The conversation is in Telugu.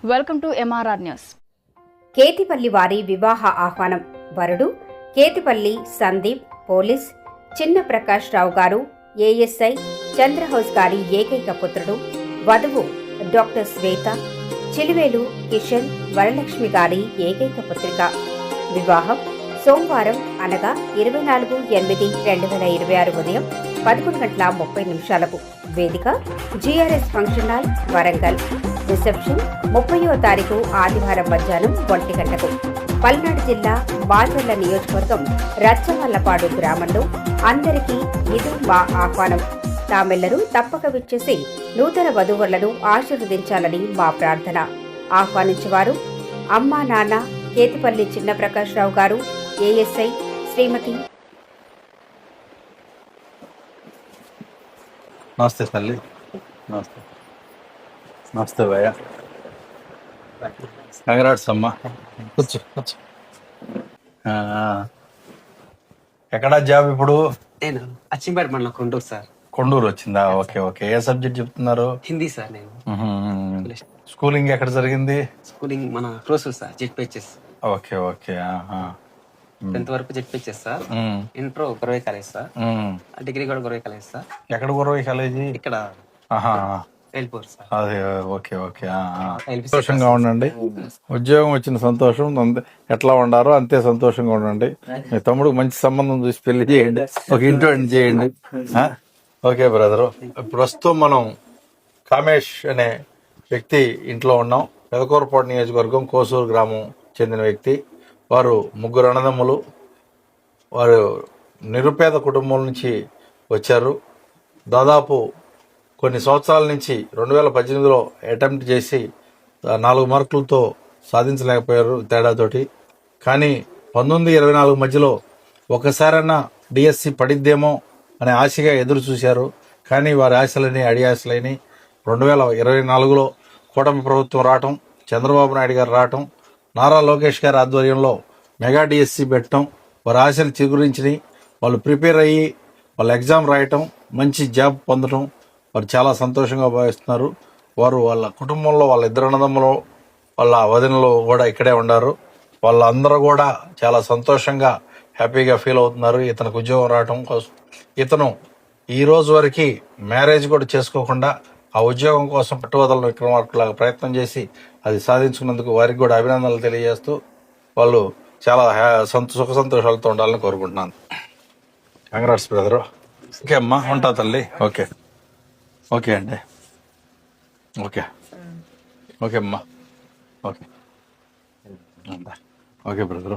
Welcome to MRR news. Ketipalli వారి వివాహ ఆహ్వానం. వరుడు కేతిపల్లి సందీప్, పోలీస్ చిన్న ప్రకాష్ రావు గారు, ASI చంద్రహౌస్ గారి ఏకైక పుత్రుడు. వధువు డాక్టర్ శ్వేత, చిలువేలు కిషన్ వరలక్ష్మి గారి ఏకైక పుత్రిక. వివాహం సోమవారం అనగా 24/8/2026 ఉదయం 11:30 వేదిక GRS function hall, Warangal. Reception 30వ తారీఖు ఆదివారం మధ్యాహ్నం 1 గంటకు. పల్నాడు జిల్లా బాచర్ల నియోజకవర్గం రచ్చవల్లపాడు గ్రామంలో. అందరికీ ఇది మా ఆహ్వానం. తామెల్లరూ తప్పక విచ్చేసి నూతన వధువులను ఆశీర్వదించాలని మా ప్రార్థన. ఆహ్వానించేవారు అమ్మా నాన్న కేతిపల్లి చిన్న ప్రకాష్ రావు గారు, ASI శ్రీమతి. నమస్తే తల్లి. నమస్తే. నమస్తే భయ్య. కంగ్రాట్స్ అమ్మా. కూర్చో కూర్చో. ఎక్కడా జాబ్ ఇప్పుడు? నేను అచ్చింపేట మండలం కొండూరు సార్. కొండూరు వచ్చిందా? Okay okay. ఏ సబ్జెక్ట్ చెప్తున్నారు? హిందీ సార్. నేను స్కూలింగ్ ఎక్కడ జరిగింది? స్కూలింగ్ మన Krosur sir, ZPHS. Okay okay. 10th వరకు ZPHS sir. Inter Guravai college sir. Degree కూడా గురవై కాలేజ్ సార్. ఎక్కడ గురవై కాలేజీ? ఇక్కడ ఆహా, వెళ్ళిపోరు సార్. అదే ఓకే ఓకే. సంతోషంగా ఉండండి. ఉద్యోగం వచ్చిన సంతోషం ఎట్లా ఉండారో అంతే సంతోషంగా ఉండండి. మీ తమ్ముడికి మంచి సంబంధం చూసి పెళ్లి చేయండి, ఒక ఇంట్లో చేయండి. Okay brother. ప్రస్తుతం మనం కామేష్ అనే వ్యక్తి ఇంట్లో ఉన్నాం. పెదకూరపాడు నియోజకవర్గం కోసూరు గ్రామం చెందిన వ్యక్తి. వారు 3 అన్నదమ్ములు. వారు నిరుపేద కుటుంబం నుంచి వచ్చారు. దాదాపు కొన్ని సంవత్సరాల నుంచి 2018లో అటెంప్ట్ చేసి 4 మార్కులతో సాధించలేకపోయారు తేడాతోటి. కానీ 19-24 మధ్యలో ఒకసారైనా DSC పడిద్దేమో అనే ఆశగా ఎదురు చూశారు. కానీ వారి ఆశలని అడియాశలని 2024లో కూటమి ప్రభుత్వం రావటం, చంద్రబాబు నాయుడు గారు రావటం, నారా లోకేష్ గారి ఆధ్వర్యంలో మెగా DSC పెట్టడం, వారి ఆశలు చిగురించినాయి. వాళ్ళు ప్రిపేర్ అయ్యి వాళ్ళ ఎగ్జామ్ రాయటం, మంచి జాబ్ పొందడం వారు చాలా సంతోషంగా భావిస్తున్నారు. వారు వాళ్ళ కుటుంబంలో వాళ్ళ 2 అన్నదమ్ములు, వాళ్ళ వదినలు కూడా ఇక్కడే ఉన్నారు. వాళ్ళందరూ కూడా చాలా సంతోషంగా హ్యాపీగా ఫీల్ అవుతున్నారు ఇతనికి ఉద్యోగం రావటం కోసం. ఇతను ఈ రోజు వరకు మ్యారేజ్ కూడా చేసుకోకుండా ఆ ఉద్యోగం కోసం పట్టువదలను విక్రమార్కులాగా ప్రయత్నం చేసి అది సాధించుకున్నందుకు వారికి కూడా అభినందనలు తెలియజేస్తూ వాళ్ళు చాలా సుఖ సంతోషాలతో ఉండాలని కోరుకుంటున్నాను. Congrats brother. ఓకే అమ్మా, ఉంటా తల్లి. ఓకే ఓకే అండి. ఓకే ఓకే అమ్మా. Okay okay brother.